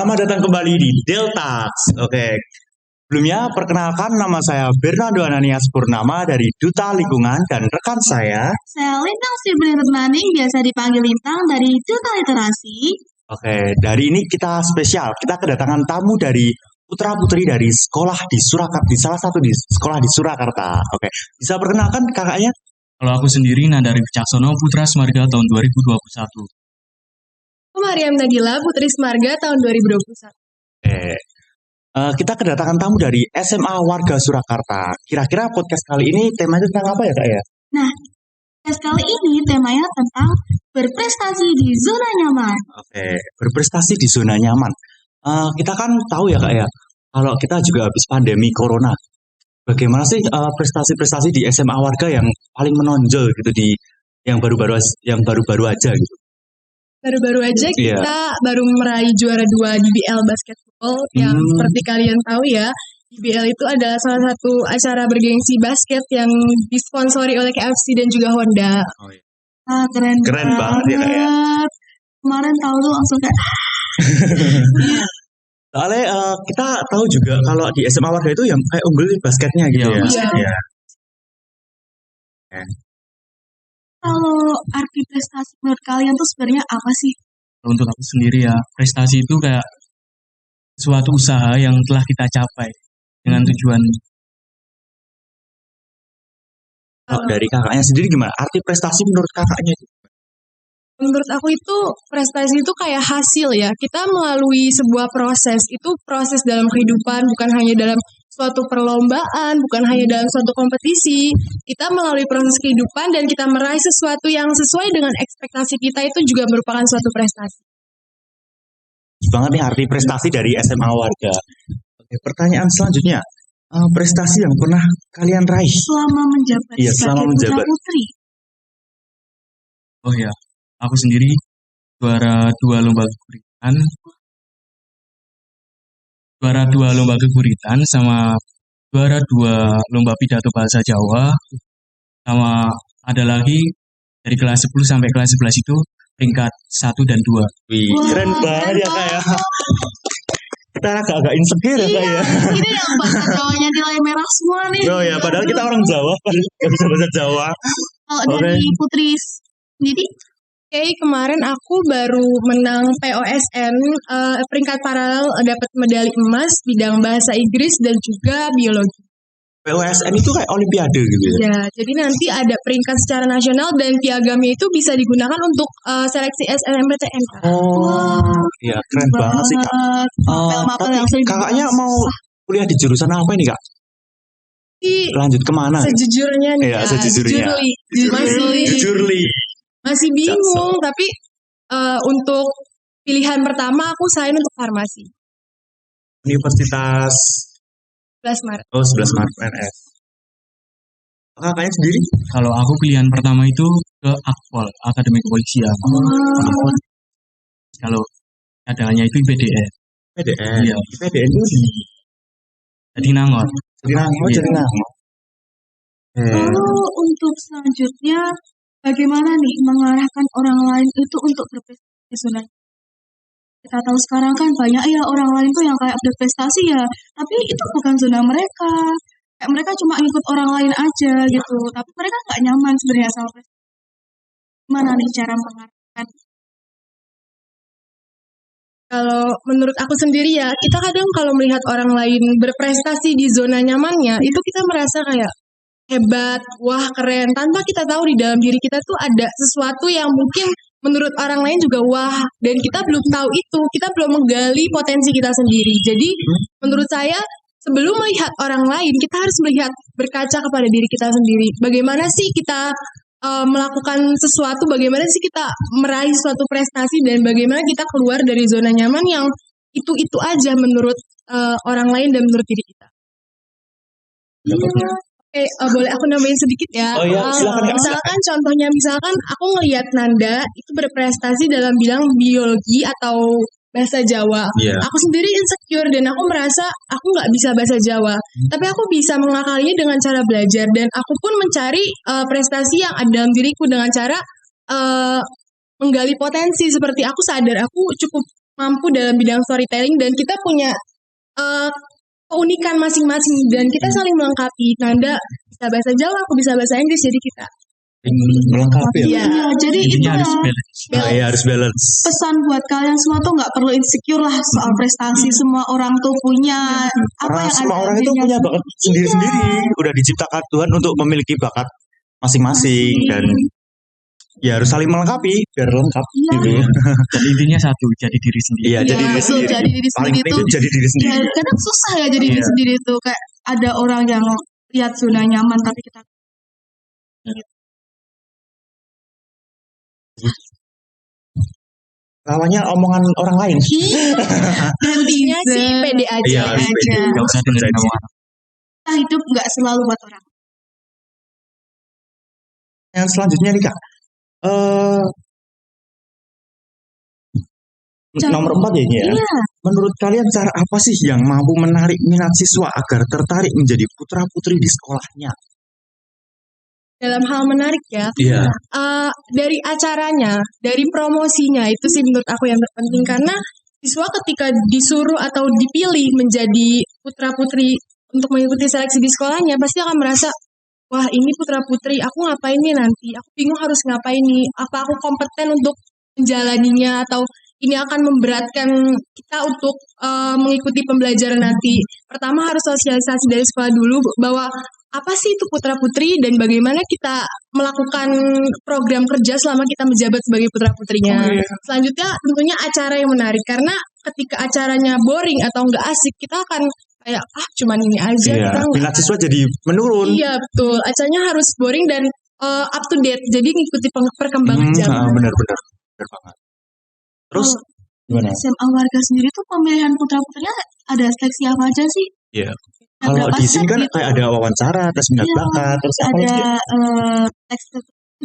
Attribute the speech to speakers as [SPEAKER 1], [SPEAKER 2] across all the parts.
[SPEAKER 1] Selamat datang kembali di Deltax. Oke, sebelumnya perkenalkan nama saya Bernardo Ananias Purnama dari Duta Lingkungan dan rekan saya.
[SPEAKER 2] Saya Lintang Sibrin Retmaning, biasa dipanggil Lintang dari Duta Literasi.
[SPEAKER 1] Oke, dari ini kita spesial. Kita kedatangan tamu dari putra-putri dari sekolah di Surakarta, di salah satu di sekolah di Surakarta. Oke, bisa perkenalkan kakaknya?
[SPEAKER 3] Kalau aku sendiri Nandari Wicaksono, Putra Semarga tahun 2021.
[SPEAKER 4] Mariam Nagila, Putri Semarga tahun 2021.
[SPEAKER 1] Kita kedatangan tamu dari SMA Warga Surakarta. Kira-kira podcast kali ini temanya tentang apa ya kak ya?
[SPEAKER 2] Nah, podcast kali ini temanya tentang berprestasi di zona nyaman.
[SPEAKER 1] Oke, berprestasi di zona nyaman. Kita kan tahu ya kak ya, kalau kita juga habis pandemi corona. Bagaimana sih prestasi-prestasi di SMA Warga yang paling menonjol gitu di yang baru-baru aja gitu?
[SPEAKER 4] Baru-baru aja kita baru meraih juara 2 DBL Basketball yang seperti kalian tahu ya, DBL itu adalah salah satu acara bergengsi basket yang disponsori oleh KFC dan juga Honda.
[SPEAKER 1] Oh, iya.
[SPEAKER 2] Keren
[SPEAKER 1] banget ya kak ya.
[SPEAKER 2] Kemarin tahu tuh langsung kayak
[SPEAKER 1] Soalnya kita tahu juga kalau di SMA Warga itu yang kayak unggul di basketnya gitu ya.
[SPEAKER 4] Iya.
[SPEAKER 2] Kalau arti prestasi menurut kalian tuh sebenarnya apa sih?
[SPEAKER 3] Untuk aku sendiri ya, prestasi itu kayak suatu usaha yang telah kita capai dengan tujuan.
[SPEAKER 1] Dari kakaknya sendiri gimana? Arti prestasi menurut kakaknya itu?
[SPEAKER 4] Menurut aku itu prestasi itu kayak hasil ya. Kita melalui sebuah proses, itu proses dalam kehidupan, bukan hanya dalam suatu perlombaan, bukan hanya dalam suatu kompetisi. Kita melalui proses kehidupan dan kita meraih sesuatu yang sesuai dengan ekspektasi kita, itu juga merupakan suatu prestasi.
[SPEAKER 1] Banget nih arti prestasi dari SMA Warga. Oke, pertanyaan selanjutnya. Prestasi yang pernah kalian raih
[SPEAKER 2] Selama menjabat
[SPEAKER 1] selama menjabat
[SPEAKER 2] putra-putri.
[SPEAKER 3] Oh ya, aku sendiri juara 2 lomba keguritan. Juara 2 lomba keguritan sama juara 2 lomba pidato bahasa Jawa. Sama ada lagi dari kelas 10 sampai kelas 11 itu peringkat 1 dan 2.
[SPEAKER 1] Wih, keren banget ya kak ya. Kita agak insecure ya kak ya.
[SPEAKER 2] Ini yang bahasa Jawanya nilai merah semua nih.
[SPEAKER 1] Oh ya, padahal kita orang Jawa, padahal nggak bisa bahasa Jawa.
[SPEAKER 2] Kalau dari Putri sendiri,
[SPEAKER 4] Kemarin aku baru menang POSN peringkat paralel, dapat medali emas bidang bahasa Inggris dan juga biologi.
[SPEAKER 1] POSN itu kayak olimpiade gitu ya?
[SPEAKER 4] Ya, jadi nanti ada peringkat secara nasional dan piagamnya itu bisa digunakan untuk seleksi SNMPTN.
[SPEAKER 1] Oh, iya keren banget sih kak. Tapi kakaknya mau kuliah di jurusan apa ini kak? Lanjut kemana?
[SPEAKER 4] Sejujurnya nih,
[SPEAKER 1] Iya, sejujurnya.
[SPEAKER 4] Masih bingung, tapi untuk pilihan pertama aku sign untuk farmasi.
[SPEAKER 1] Universitas
[SPEAKER 4] 11 Maret.
[SPEAKER 1] Oh, 11 Maret PNS. Kakaknya sendiri?
[SPEAKER 3] Kalau aku pilihan pertama itu ke Akpol, Akademi Kepolisian. Kalau cadangannya itu IPDN.
[SPEAKER 1] IPDN?
[SPEAKER 3] Iya.
[SPEAKER 1] IPDN itu di
[SPEAKER 3] Jatinangor.
[SPEAKER 1] Jatinangor.
[SPEAKER 2] Untuk selanjutnya, bagaimana nih mengarahkan orang lain itu untuk berprestasi di zona? Kita tahu sekarang kan banyak ya orang lain tuh yang kayak berprestasi ya, tapi itu bukan zona mereka. Kayak mereka cuma ikut orang lain aja gitu, tapi mereka nggak nyaman sebenarnya sama prestasi. Gimana nih cara mengarahkan?
[SPEAKER 4] Kalau menurut aku sendiri ya, kita kadang kalau melihat orang lain berprestasi di zona nyamannya, itu kita merasa kayak hebat, wah keren, tanpa kita tahu di dalam diri kita tuh ada sesuatu yang mungkin menurut orang lain juga wah, dan kita belum tahu itu, kita belum menggali potensi kita sendiri. Jadi menurut saya sebelum melihat orang lain, kita harus melihat, berkaca kepada diri kita sendiri. Bagaimana sih kita melakukan sesuatu, bagaimana sih kita meraih suatu prestasi, dan bagaimana kita keluar dari zona nyaman yang itu aja menurut orang lain dan menurut diri kita. Boleh aku nambahin sedikit ya?
[SPEAKER 1] Oh iya, silakan.
[SPEAKER 4] Misalkan aku ngelihat Nanda itu berprestasi dalam bidang biologi atau bahasa Jawa.
[SPEAKER 1] Yeah.
[SPEAKER 4] Aku sendiri insecure dan aku merasa aku nggak bisa bahasa Jawa. Tapi aku bisa mengakalinya dengan cara belajar, dan aku pun mencari prestasi yang ada dalam diriku dengan cara menggali potensi. Seperti aku sadar aku cukup mampu dalam bidang storytelling dan kita punya keunikan masing-masing dan kita saling melengkapi. Nanda bisa bahasa Jawa, aku bisa bahasa Inggris, jadi kita
[SPEAKER 1] melengkapi ya.
[SPEAKER 4] Iya.
[SPEAKER 2] Ya, jadi itu
[SPEAKER 3] Intinya harus
[SPEAKER 2] ya
[SPEAKER 3] balance.
[SPEAKER 1] Nah, ya harus balance.
[SPEAKER 2] pesan buat kalian semua tuh nggak perlu insecure lah soal prestasi. Semua orang tuh punya apa
[SPEAKER 1] Karena
[SPEAKER 2] yang
[SPEAKER 1] semua
[SPEAKER 2] ada
[SPEAKER 1] orang
[SPEAKER 2] di
[SPEAKER 1] itu
[SPEAKER 2] dirinya.
[SPEAKER 1] punya bakat sendiri-sendiri. Udah diciptakan Tuhan untuk memiliki bakat masing-masing dan ya harus saling melengkapi biar lengkap
[SPEAKER 2] Iya.
[SPEAKER 1] gitu.
[SPEAKER 3] Dan intinya satu, jadi diri sendiri.
[SPEAKER 1] Iya,
[SPEAKER 2] Iya,
[SPEAKER 1] jadi diri
[SPEAKER 2] betul,
[SPEAKER 1] sendiri.
[SPEAKER 2] jadi diri
[SPEAKER 1] Paling
[SPEAKER 2] sendiri
[SPEAKER 1] penting
[SPEAKER 2] tuh.
[SPEAKER 1] itu jadi diri
[SPEAKER 2] Ya,
[SPEAKER 1] sendiri.
[SPEAKER 2] kadang susah ya jadi diri
[SPEAKER 3] Iya.
[SPEAKER 2] sendiri tuh, kayak ada orang yang lihat zona nyaman tapi kita
[SPEAKER 1] Lawannya omongan orang lain.
[SPEAKER 4] intinya sih pede aja.
[SPEAKER 1] Iya, harus pede.
[SPEAKER 2] aja.
[SPEAKER 3] Gak usah dengerin omongan.
[SPEAKER 2] Kita hidup nggak selalu buat orang.
[SPEAKER 1] Yang selanjutnya nih Kak. Nomor 4 ya ini ya.
[SPEAKER 2] Iya,
[SPEAKER 1] Menurut kalian cara apa sih yang mampu menarik minat siswa agar tertarik menjadi putra-putri di sekolahnya?
[SPEAKER 4] Dalam hal menarik ya,
[SPEAKER 1] Iya.
[SPEAKER 4] dari acaranya, dari promosinya itu sih menurut aku yang terpenting karena siswa ketika disuruh atau dipilih menjadi putra-putri untuk mengikuti seleksi di sekolahnya pasti akan merasa wah ini putra-putri aku ngapain nih nanti, aku bingung harus ngapain nih, apa aku kompeten untuk menjalaninya atau ini akan memberatkan kita untuk mengikuti pembelajaran nanti. Pertama harus sosialisasi dari sekolah dulu bahwa apa sih itu putra-putri dan bagaimana kita melakukan program kerja selama kita menjabat sebagai putra-putrinya.
[SPEAKER 1] Oh, iya.
[SPEAKER 4] Selanjutnya tentunya acara yang menarik karena ketika acaranya boring atau nggak asik kita akan kayak cuman ini aja
[SPEAKER 1] Iya.
[SPEAKER 4] kita nggak.
[SPEAKER 1] Minat siswa jadi menurun.
[SPEAKER 4] Iya betul, acaranya harus boring dan up to date jadi ngikuti perkembangan zaman.
[SPEAKER 1] Benar-benar. Benar banget. Terus gimana?
[SPEAKER 2] SMA warga sendiri tuh pemilihan putra-putrinya ada seleksi apa aja sih?
[SPEAKER 1] Iya.
[SPEAKER 2] Ada
[SPEAKER 1] Kalau
[SPEAKER 2] berapa
[SPEAKER 1] di sini
[SPEAKER 2] set
[SPEAKER 1] kan
[SPEAKER 2] gitu?
[SPEAKER 1] kayak ada wawancara, tes minat
[SPEAKER 2] Iya,
[SPEAKER 1] bakat, terus apa
[SPEAKER 2] ada
[SPEAKER 1] lagi?
[SPEAKER 2] teks.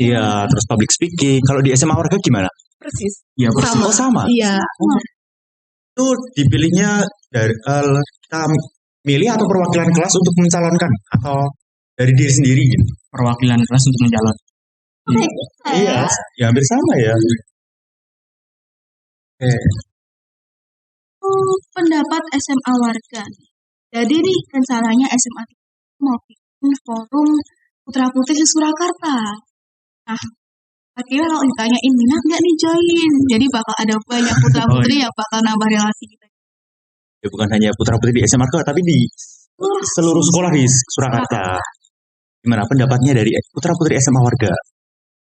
[SPEAKER 1] Iya, terus public speaking. Kalau di SMA warga gimana?
[SPEAKER 4] Persis.
[SPEAKER 3] Iya,
[SPEAKER 4] Sama.
[SPEAKER 1] Oh sama.
[SPEAKER 4] Iya.
[SPEAKER 1] Itu dipilihnya dari kita milih atau perwakilan kelas untuk mencalonkan atau dari diri sendiri gitu.
[SPEAKER 3] perwakilan kelas untuk mencalon.
[SPEAKER 1] Iya, ya hampir sama ya.
[SPEAKER 2] Pendapat SMA warga. Jadi nih rencananya SMA mau bikin forum putra putri di Surakarta. Nah, akhirnya kalau ditanyain minat nggak nih join, jadi bakal ada banyak putra putri yang bakal nambah relasi kita.
[SPEAKER 1] Ya bukan hanya putra-putri di SMA tapi di seluruh sekolah di Surakarta. Gimana pendapatnya dari putra-putri SMA warga?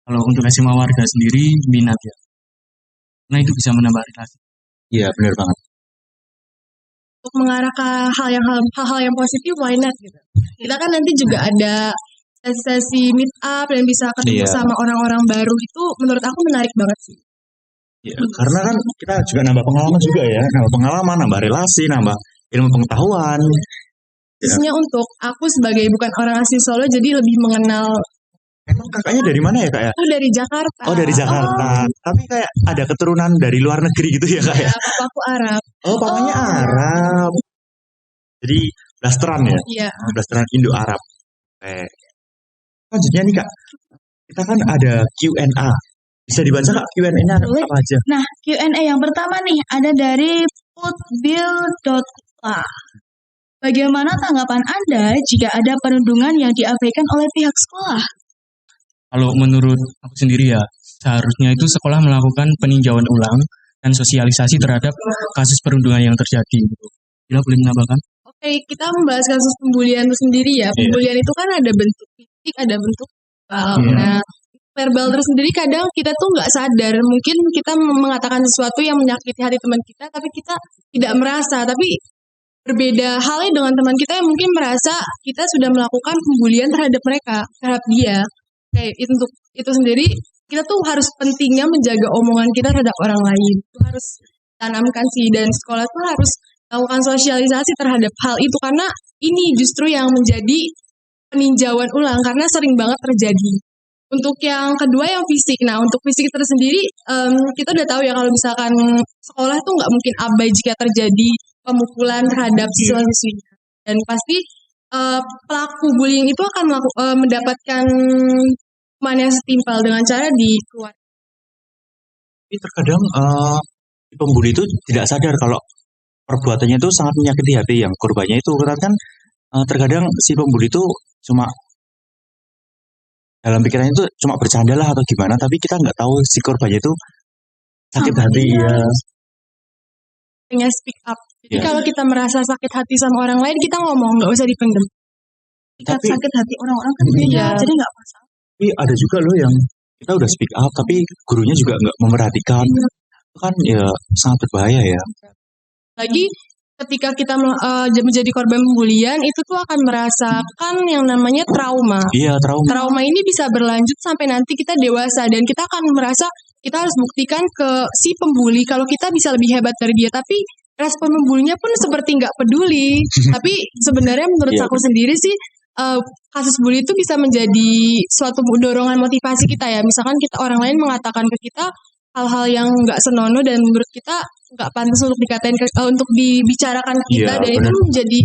[SPEAKER 3] Kalau untuk SMA warga sendiri minat ya. Nah itu bisa menambah relasi.
[SPEAKER 1] Iya benar banget.
[SPEAKER 4] Untuk mengarah ke hal-hal yang positif, why not gitu. Kita kan nanti juga ada sesi meet up dan bisa ketemu
[SPEAKER 1] Iya.
[SPEAKER 4] sama orang-orang baru itu menurut aku menarik banget sih.
[SPEAKER 1] Ya, karena kan kita juga nambah pengalaman juga ya, nambah pengalaman, nambah relasi, nambah ilmu pengetahuan. Ya.
[SPEAKER 4] Khususnya untuk aku sebagai bukan orang asli Solo jadi lebih mengenal.
[SPEAKER 1] Emang kakaknya dari mana ya kak ya?
[SPEAKER 4] Aku dari Jakarta.
[SPEAKER 1] Oh dari Jakarta. Tapi kayak ada keturunan dari luar negeri gitu ya kak ya?
[SPEAKER 4] Ya, papaku Arab.
[SPEAKER 1] Oh papanya Arab. Jadi blasteran ya?
[SPEAKER 4] Iya.
[SPEAKER 1] Blasteran Indo-Arab. Selanjutnya nih kak, kita kan ada Q&A. Bisa dibaca kak Q&A-nya
[SPEAKER 2] Boleh.
[SPEAKER 1] apa aja?
[SPEAKER 2] Nah, Q&A yang pertama nih ada dari putbill.la. Bagaimana tanggapan Anda jika ada perundungan yang diabaikan oleh pihak sekolah?
[SPEAKER 3] Kalau menurut aku sendiri ya, seharusnya itu sekolah melakukan peninjauan ulang dan sosialisasi terhadap kasus perundungan yang terjadi. Bila boleh menambahkan?
[SPEAKER 4] Oke, kita membahas kasus pembulian itu sendiri ya. Pembulian itu kan ada bentuk fisik, ada bentuk verbal.
[SPEAKER 3] Iya.
[SPEAKER 4] Nah, verbal tersendiri kadang kita tuh nggak sadar. Mungkin kita mengatakan sesuatu yang menyakiti hati teman kita, tapi kita tidak merasa. Tapi berbeda halnya dengan teman kita yang mungkin merasa kita sudah melakukan pembulian terhadap mereka, terhadap dia. Kayak untuk itu sendiri, kita tuh harus pentingnya menjaga omongan kita terhadap orang lain. Itu harus tanamkan sih, dan sekolah tuh harus melakukan sosialisasi terhadap hal itu karena ini justru yang menjadi peninjauan ulang karena sering banget terjadi. Untuk yang kedua yang fisik, nah untuk fisik tersendiri kita udah tahu ya kalau misalkan sekolah tuh nggak mungkin abai jika terjadi pemukulan terhadap siswa-siswinya dan pasti pelaku bullying itu akan mendapatkan hukuman yang setimpal dengan cara dikeluarkan.
[SPEAKER 1] Tapi terkadang si pembuli itu tidak sadar kalau perbuatannya itu sangat menyakiti hati yang korbannya itu. Karena kan terkadang si pembuli itu cuma dalam pikirannya itu cuma bercanda lah atau gimana, tapi kita nggak tahu si korbannya itu sakit hati ya.
[SPEAKER 4] Hanya speak up. Jadi
[SPEAKER 1] Ya.
[SPEAKER 4] kalau kita merasa sakit hati sama orang lain, kita ngomong, nggak usah dipendam.
[SPEAKER 2] Tingkat
[SPEAKER 1] Tapi-
[SPEAKER 2] sakit hati orang-orang kan beda,
[SPEAKER 4] Iya.
[SPEAKER 2] jadi nggak masalah.
[SPEAKER 1] Tapi ada juga loh yang kita udah speak up tapi gurunya juga nggak memperhatikan. Itu kan ya sangat berbahaya ya.
[SPEAKER 4] Lagi ketika kita menjadi korban pembulian, itu tuh akan merasakan yang namanya trauma.
[SPEAKER 1] Iya, trauma.
[SPEAKER 4] Trauma ini bisa berlanjut sampai nanti kita dewasa dan kita akan merasa kita harus buktikan ke si pembuli kalau kita bisa lebih hebat dari dia. Tapi respon pembulinya pun seperti nggak peduli. Tapi sebenarnya menurut
[SPEAKER 1] Iya.
[SPEAKER 4] aku sendiri sih kasus bully itu bisa menjadi suatu dorongan motivasi kita ya. Misalkan kita orang lain mengatakan ke kita hal-hal yang nggak senonoh dan menurut kita nggak pantas untuk dikatain untuk dibicarakan ke kita,
[SPEAKER 1] Iya,
[SPEAKER 4] dan itu
[SPEAKER 1] benar.
[SPEAKER 4] menjadi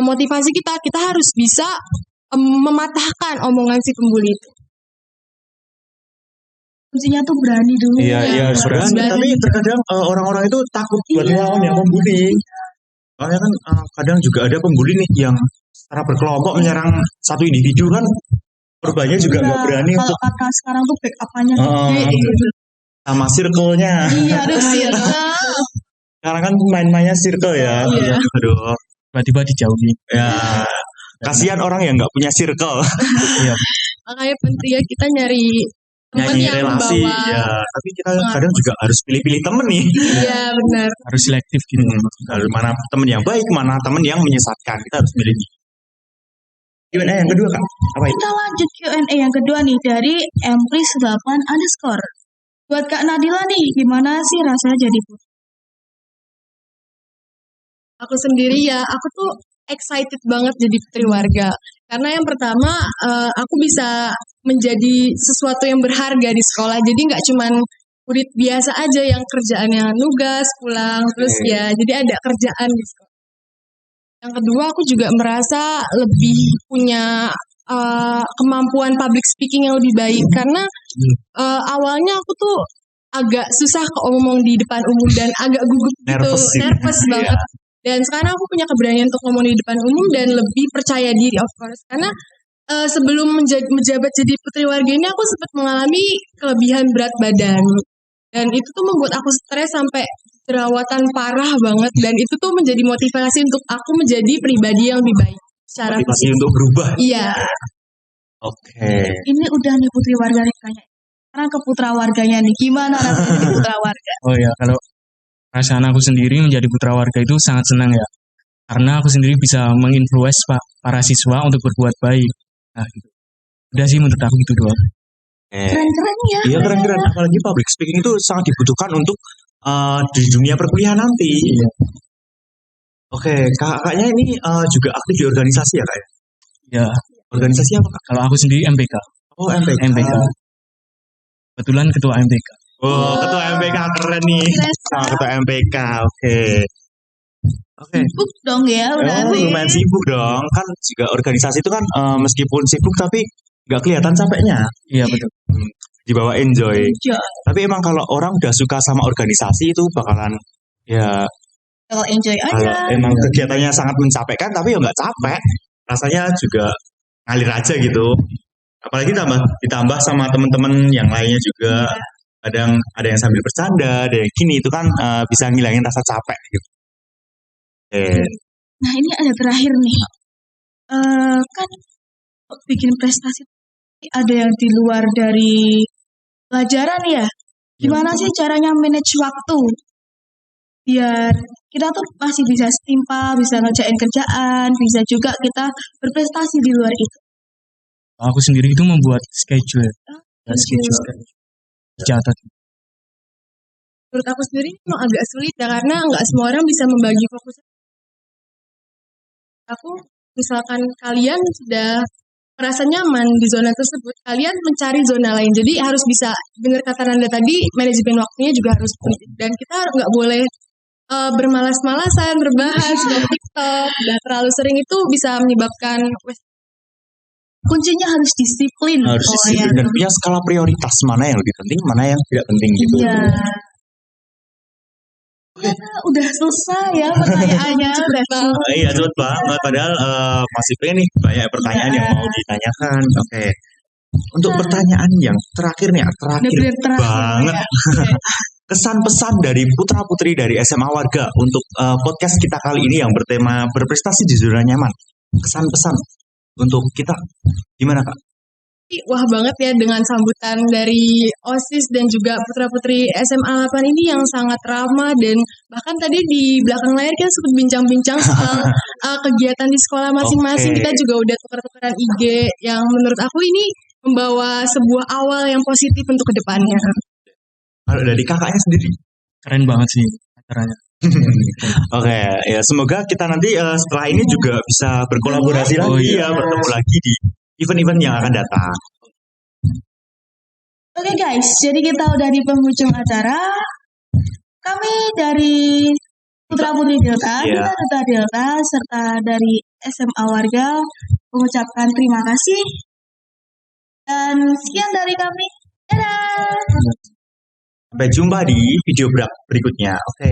[SPEAKER 4] motivasi kita harus bisa mematahkan omongan si pembuli itu.
[SPEAKER 2] Kuncinya tuh berani dulu.
[SPEAKER 1] Iya,
[SPEAKER 4] Iya,
[SPEAKER 1] iya,
[SPEAKER 4] harus
[SPEAKER 1] berani.
[SPEAKER 4] berani.
[SPEAKER 1] Tapi terkadang orang-orang itu takut buat
[SPEAKER 2] Iya.
[SPEAKER 1] melawan yang membuli. Soalnya kan kadang juga ada pembuli nih yang secara berkelompok menyerang satu individu kan, korbannya juga
[SPEAKER 2] Iya,
[SPEAKER 1] nggak berani
[SPEAKER 2] kalau
[SPEAKER 1] untuk
[SPEAKER 2] kata sekarang tuh backup-nya
[SPEAKER 1] Heeh.
[SPEAKER 2] gede.
[SPEAKER 1] sama circle-nya.
[SPEAKER 2] Iya, aduh
[SPEAKER 1] Sekarang kan main-mainnya circle ya.
[SPEAKER 4] Iya.
[SPEAKER 1] Aduh,
[SPEAKER 3] Tiba-tiba dijauhi.
[SPEAKER 1] ya kasihan orang yang nggak punya circle,
[SPEAKER 3] Iya.
[SPEAKER 4] Makanya penting ya kita nyari teman
[SPEAKER 1] nyanyi
[SPEAKER 4] yang
[SPEAKER 1] relasi.
[SPEAKER 4] membawa.
[SPEAKER 1] Ya, tapi kita kadang juga harus pilih-pilih temen nih.
[SPEAKER 4] Iya benar.
[SPEAKER 3] Harus selektif gitu.
[SPEAKER 1] Lalu mana temen yang baik, mana temen yang menyesatkan. Kita harus pilih. Gimana yang kedua kak? Apa itu?
[SPEAKER 2] Kita lanjut Q&A yang kedua nih dari Empris8_. Buat Kak Nadila nih, gimana sih rasanya jadi putri?
[SPEAKER 4] Aku sendiri ya, aku tuh excited banget jadi putri warga. Karena yang pertama, aku bisa menjadi sesuatu yang berharga di sekolah. Jadi nggak cuman murid biasa aja yang kerjaannya nugas, pulang, terus
[SPEAKER 1] Oke.
[SPEAKER 4] ya jadi ada kerjaan di sekolah. Yang kedua, aku juga merasa lebih punya kemampuan public speaking yang lebih baik. Karena awalnya aku tuh agak susah ngomong di depan umum dan agak gugup gitu,
[SPEAKER 1] Nervous gitu.
[SPEAKER 4] nervous banget. Dan sekarang aku punya keberanian untuk ngomong di depan umum dan lebih percaya diri, of course. Karena sebelum menjabat jadi putri warga ini, aku sempat mengalami kelebihan berat badan. Dan itu tuh membuat aku stres sampai jerawatan parah banget. Dan itu tuh menjadi motivasi untuk aku menjadi pribadi yang lebih baik secara
[SPEAKER 1] Motivasi
[SPEAKER 4] fisik.
[SPEAKER 1] untuk berubah.
[SPEAKER 4] Iya,
[SPEAKER 1] Oke.
[SPEAKER 2] Ini udah nih putri warga nih kayaknya. Sekarang ke putra warganya nih, gimana rasanya jadi putra warga?
[SPEAKER 3] Oh ya, kalau perasaan aku sendiri menjadi putra warga itu sangat senang ya. Karena aku sendiri bisa menginfluence para siswa untuk berbuat baik. Nah, gitu. Udah sih menurut aku gitu doang.
[SPEAKER 2] Keren-keren ya.
[SPEAKER 1] Iya keren-keren. Apalagi public speaking itu sangat dibutuhkan untuk di dunia perkuliahan nanti.
[SPEAKER 3] Iya.
[SPEAKER 1] Oke, kakaknya ini juga aktif di organisasi ya kak? Ya?
[SPEAKER 3] Ya,
[SPEAKER 1] Organisasi apa kak?
[SPEAKER 3] kalau aku sendiri MPK.
[SPEAKER 1] Oh MPK.
[SPEAKER 3] MPK. Kebetulan ketua MPK.
[SPEAKER 1] Oh ketua MPK keren nih. Sama ketua MPK. Oke. Oke.
[SPEAKER 2] Sibuk dong ya, udah
[SPEAKER 1] Oh,
[SPEAKER 2] nih.
[SPEAKER 1] lumayan sibuk dong. Kan juga organisasi itu kan meskipun sibuk tapi nggak kelihatan capeknya.
[SPEAKER 3] Iya betul.
[SPEAKER 1] Dibawa enjoy.
[SPEAKER 2] Enjoy.
[SPEAKER 1] Tapi emang kalau orang udah suka sama organisasi itu bakalan ya
[SPEAKER 2] Kalau enjoy
[SPEAKER 1] kalau
[SPEAKER 2] aja.
[SPEAKER 1] emang kegiatannya sangat mencapekkan tapi ya nggak capek. Rasanya juga ngalir aja gitu. Apalagi ditambah sama teman-teman yang lainnya juga. Kadang ada yang sambil bercanda, ada yang gini itu kan bisa ngilangin rasa capek gitu.
[SPEAKER 2] Nah ini ada terakhir nih. Kan bikin prestasi ada yang di luar dari pelajaran ya. Gimana sih caranya manage waktu biar kita tuh masih bisa setimpa, bisa ngerjain kerjaan, bisa juga kita berprestasi di luar itu.
[SPEAKER 3] Aku sendiri itu membuat schedule. Ya, schedule. Catat.
[SPEAKER 4] menurut aku sendiri memang agak sulit ya, karena nggak semua orang bisa membagi fokus. Aku, misalkan kalian sudah merasa nyaman di zona tersebut, kalian mencari zona lain. Jadi harus bisa, dengar kata Nanda tadi, manajemen waktunya juga harus penting. Dan kita nggak boleh bermalas-malasan, berbahas, main TikTok, dan terlalu sering itu bisa menyebabkan
[SPEAKER 2] Kuncinya harus disiplin.
[SPEAKER 1] Harus disiplin dan punya skala prioritas mana yang lebih penting, mana yang tidak penting gitu.
[SPEAKER 2] Iya. udah selesai ya pertanyaannya. Udah
[SPEAKER 1] Iya cepet banget. Padahal masih pengen nih banyak pertanyaan yang mau ditanyakan. Oke. Untuk pertanyaan yang terakhir nih, terakhir
[SPEAKER 2] bener-bener terakhir
[SPEAKER 1] banget.
[SPEAKER 2] ya. Oke.
[SPEAKER 1] Kesan pesan dari putra putri dari SMA Warga untuk podcast kita kali ini yang bertema berprestasi di zona nyaman. Kesan pesan untuk kita gimana Kak?
[SPEAKER 4] Wah banget ya dengan sambutan dari OSIS dan juga putra-putri SMA 8 ini yang sangat ramah, dan bahkan tadi di belakang layar kita sempat bincang-bincang soal kegiatan di sekolah masing-masing.
[SPEAKER 1] Oke.
[SPEAKER 4] Kita juga udah tukar-tukaran IG yang menurut aku ini membawa sebuah awal yang positif untuk kedepannya.
[SPEAKER 1] Kalau dari kakaknya sendiri?
[SPEAKER 3] Keren banget sih acaranya.
[SPEAKER 1] Oke, ya semoga kita nanti setelah ini juga bisa berkolaborasi
[SPEAKER 3] Oh,
[SPEAKER 1] lagi
[SPEAKER 3] iya.
[SPEAKER 1] ya, bertemu lagi di event-event yang akan datang.
[SPEAKER 2] Oke guys, jadi kita udah di penghujung acara. Kami dari Putra Putri Delta,
[SPEAKER 1] Iya.
[SPEAKER 2] kita Duta Delta, serta dari SMA Warga mengucapkan terima kasih. Dan sekian dari kami. Dadah!
[SPEAKER 1] Sampai jumpa di video berikutnya. Oke.